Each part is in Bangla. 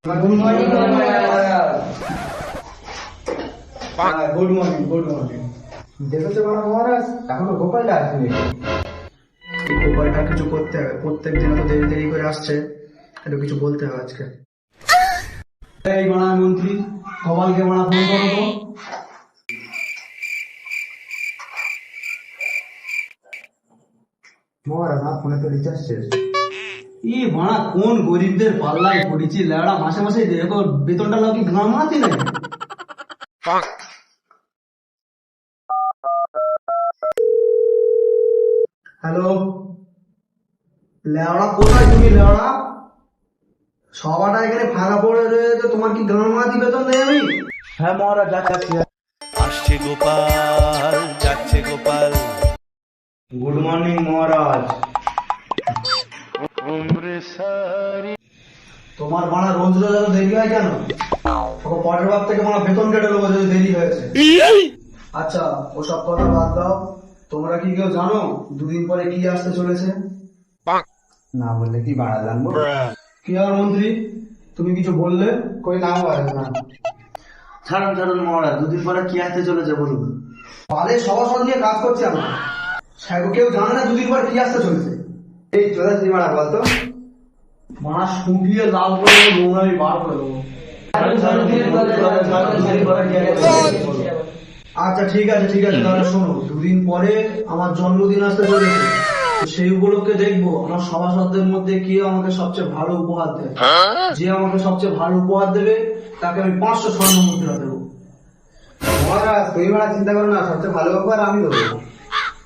Good morning. Good morning, good morning. দেখেছো মহারাজ, এখনো গোপালটা আসেনি। এই গোপালটা কিছু করতে হবে, প্রত্যেক দিন তো দেরি দেরি করে আসছে, একটু কিছু বলতে হবে আজকে। এই মানা মন্ত্রী, গোপালকে মানা ফোন করো তো। মহারাজ, আমার ফোনে তো রিচার্জ শেষ। ই মানা, কোন গরিবদের পাল্লায় পড়েছি লেড়া, মাসে মাসে দেখো বেতনটা নাকি গান মারাতে নাকি। হ্যালো, লেওড়া কোথায় তুমি? লেওড়া সবাটা এখানে ফাঁকা পড়ে রয়েছে, তোমার কি গান মারাতি বেতন দেয় আমি? হ্যাঁ মহারাজ, যাচ্ছি। আসছে গোপাল, যাচ্ছে গোপাল। গুড মর্নিং মহারাজ। তোমার মানা রোজ রোজ এত দেরি হয় কেন? পরের বার থেকে মানা বেতন কেটে দেবো যদি দেরি হয়েছে। আচ্ছা, ওসব কথা বাদ দাও। তোমরা কি কেউ জানো দুদিন পরে কি আসতে চলেছে? না বললে কি বাড়া জানবো? কি আর মন্ত্রী, তুমি কিছু বললে কই নাও আসবে না। ছাড়ুন ছাড়ুন মহারাজ, দুদিন পরে কি আসতে চলেছে বলুন। পালে সবার নিয়ে কাজ করছি আমরা, কেউ জানে না দুদিন পরে কি আসতে চলেছে। এই চলেছি মারা, বলতো মারা শুকিয়ে লাল করে নোংরামি বার করে দেবো। আচ্ছা ঠিক আছে ঠিক আছে, তাহলে শোনো, দুদিন পরে আমার জন্মদিন আসতে চলেছে। সেই উপলক্ষে দেখবো আমার সভাসদদের মধ্যে কে আমাকে সবচেয়ে ভালো উপহার দেয়। যে আমাকে সবচেয়ে ভালো উপহার দেবে তাকে আমি 500 স্বর্ণ মুদ্রা দেবো। মহারাজ, তুমি মারা চিন্তা করো না, সবচেয়ে ভালো উপহার আমি দেবো।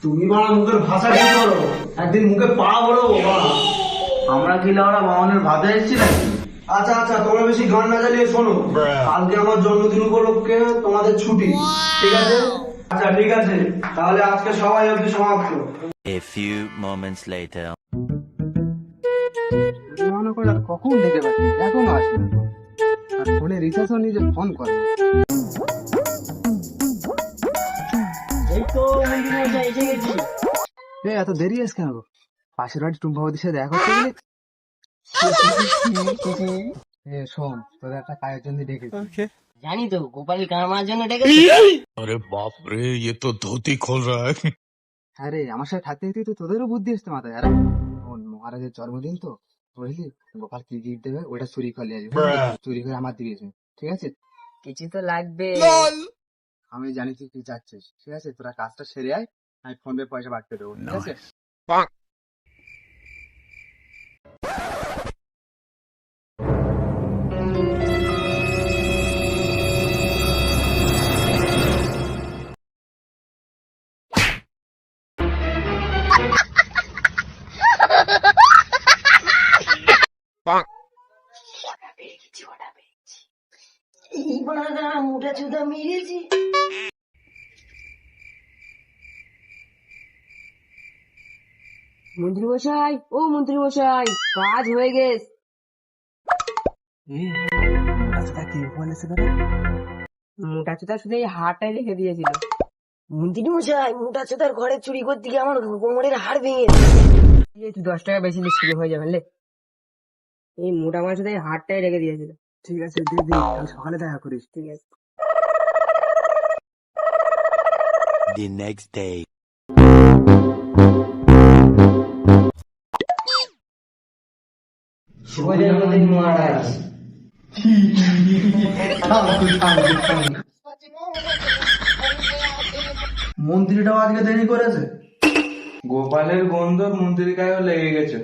তুমি মারা মুখের ভাষা ঠিক করো, একদিন মুখে পা বলো। আমরা কি লাউরা বামনের ভাতে এসেছি নাকি? আচ্ছা আচ্ছা, তোমরা বেশি গান না জ্বালিয়ে শোনো, কালকে আমার জন্মদিন উপলক্ষে তোমাদের ছুটি, ঠিক আছে? আচ্ছা ঠিক আছে, তাহলে আজকে সবাই অবধি সমাপ্ত। A few moments later. মনে করে আর কখন দেখে পাচ্ছি, এখনো আসবে না। আর ফোনে রিচার্জও নিজে ফোন করে। এই তো মন্দির মশাই এসে গেছি। এত দেরি আছে কেন গো? পাশের বাড়ি টুম্পাবতীর সাথে দেখা করতে গেলে। শোন, তোদের একটা কাজের জন্য ডেকেছি। জানি তো, গোপাল গান মারার জন্য ডেকেছি। अरे बाप रे, ये तो धोती खोल रहा है। আরে আমার সাথে থাকতে থাকতে তো তোদেরও বুদ্ধি আসতে মাথায়। আরে মহারাজের জন্মদিন তো, বুঝলি, গোপাল কি গিফট দেবে ওটা চুরি করে আসবে, চুরি করে আমার দিকে এসে, ঠিক আছে? কিছু তো লাগবে। আমি জানি তুই কি চাচ্ছিস, ঠিক আছে? তোরা কাজটা সেরে আয়, আমি ফোন পে পয়সা পাঠিয়ে দেবো, ঠিক আছে? এই বাড়া মোটা চুদা মেরেছি। মন্ত্রী মশাই, ও মন্ত্রী মশাই, কাজ হয়ে গেছে। কি বলেছে দাদা? মোটা চুদা শুধু এই হাড়টাই রেখে দিয়েছিল। মন্ত্রী মশাই, মোটা চুদার ঘরে চুরি করতে গিয়ে আমার কোমরের হাড় ভেঙে গেছে। 10 টাকা বেশি নিশ্চিত হয়ে যাবেন লে। এই মোটা মাছ শুধু এই হাড়টাই রেখে দিয়েছিল। ঠিক আছে, দিয়ে দিই, কাল সকালে দেখা করিস। ঠিক আছে। The next day. শুভ জন্মদিন মহারাজ। মন্ত্রীটাও আজকে দেরি করেছে। গোপালের গন্ধ মন্ত্রীর গায়ে লেগে গেছে।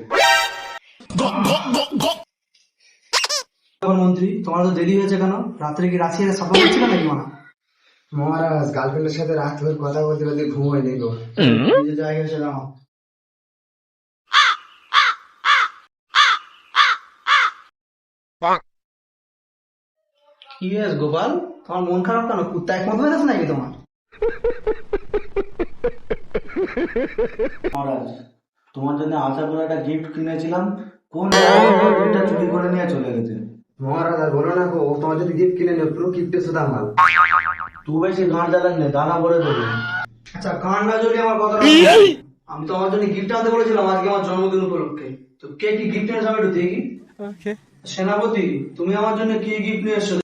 মন্ত্রী, তোমার তো দেরি হয়েছে কেন? রাত্রে কি রাশি সাফা করছিল নাকি মানা? মহারাজ, গার্লফ্রেন্ডের সাথে রাত ভোর কথা বলতে বলতে ঘুম হয়নি গো। নিজে জায়গায় এসে দাও। কি হয়েছে গোপাল, তোমার মন খারাপ কেন? কুত্তা এক মত হয়ে গেছে নাকি তোমার? মহারাজ, তোমার জন্য আশা করে একটা গিফট কিনেছিলাম, কোন গিফটটা চুরি করে নিয়ে চলে গেছে। মহারাজ, আর বলো না গো, ও তোমার যদি গিফট কিনে নেবে, পুরো গিফটে শুধু মাল। তুই বেশি গান জ্বালান নে, দানা ভরে দেবে। আচ্ছা, গান না জ্বলি আমার কথা। আমি তো আমার জন্য গিফট আনতে বলেছিলাম আজকে আমার জন্মদিন উপলক্ষে, তো কে কি গিফট এনেছে আমি একটু দেখি। সেনাপতি, তুমি আমার জন্য কি গিফট নিয়ে এসছো?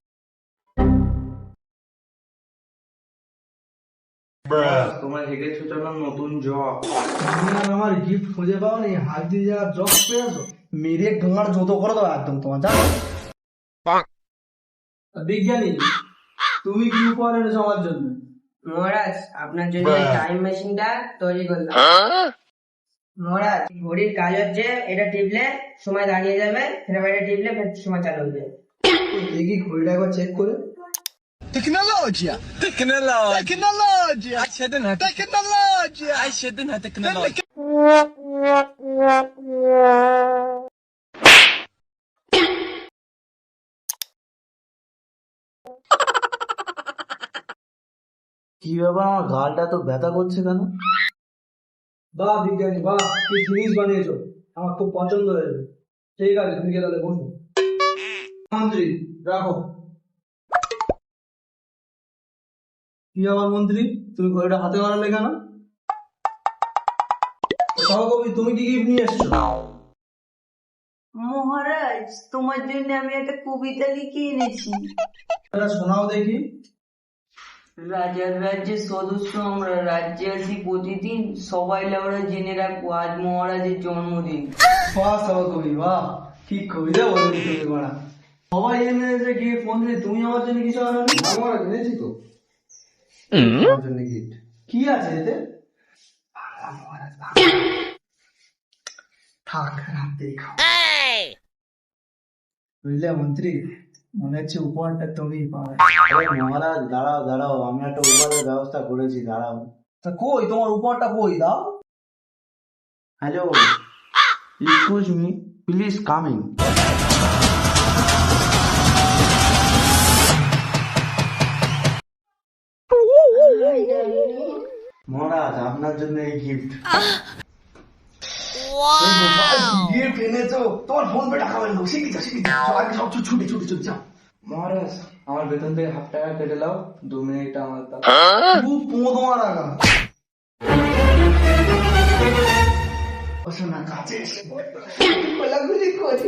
তোমার হেগে ছুটানোর নতুন জব। তুমি আর আমার গিফট খুঁজে পাও নি, হাত দিয়ে যাওয়ার জব পেয়ে আছো, মেরে ঢোঙার জুতো করে দাও একদম তোমার, জানো? বিজ্ঞানী, তুমি কি উপহার এনেছো আমার জন্য? মহারাজ, আপনার জন্য টাইম মেশিনটা তৈরি করলাম। মহারাজ, ঘড়ির কাজ হচ্ছে এটা টিপলে সময় দাঁড়িয়ে যাবে, ফের আবার এটা টিপলে ফের সময় চালু হয়ে যাবে। দেখি ঘড়িটা একবার চেক করে। কি ব্যাপার, আমার গালটা তো ব্যথা করছে কেন? বাহ বিজ্ঞানী, বাহ, কি জিনিস বানিয়েছো, আমার খুব পছন্দ হয়েছে। ঠিক আছে, তুমি গিয়ে তাহলে বসো। মন্ত্রী, রাখো। কি ব্যাপার মন্ত্রী, তুমি ঘড়িটা হাতে বানালে কেন? সহকবি, তুমি কি গিফট নিয়ে এসছো? মহারাজ, তোমার জন্য আমি একটা কবিতা লিখে এনেছি। এটা শোনাও দেখি। রাজার রাজ্যের সদস্য আমরা, রাজ্যে আসি প্রতিদিন, সবাই লাউরা জেনে রাখবো আজ মহারাজের জন্মদিন। বাহ সহকবি, বাহ, কি কবিতা বললি তুমি মারা। সবাই এনে এসে গিফট, মন্ত্রী তুমি আমার জন্য কিছু আনোনি? আমার এনেছি তো আমার জন্য গিফট। কি আছে এতে? থাক, রাতেই খাও। বুঝলে মন্ত্রী, মনে হচ্ছে উপহারটা তুমি পাবে। মহারাজ দাঁড়াও দাঁড়াও, আমি একটা উপহারের ব্যবস্থা করেছি, দাঁড়াও। তা কই তোমার উপহারটা, কই দাও। Hello, excuse me, please coming. মহারাজ, আপনার জন্য এই গিফট। গিফট এনেছো, তোমার ফোন পে টাকা বের করো, শিখি যাও, শিখি যাও, আগে সব ছুটি ছুটি ছুটি যাও। মহারাজ, আমার বেতন থেকে ½ টাকা কেটে নাও, 2 মিনিট আমার দাও। খুব তোমার আগা। না কাছে এসে কোলাগুলি করি।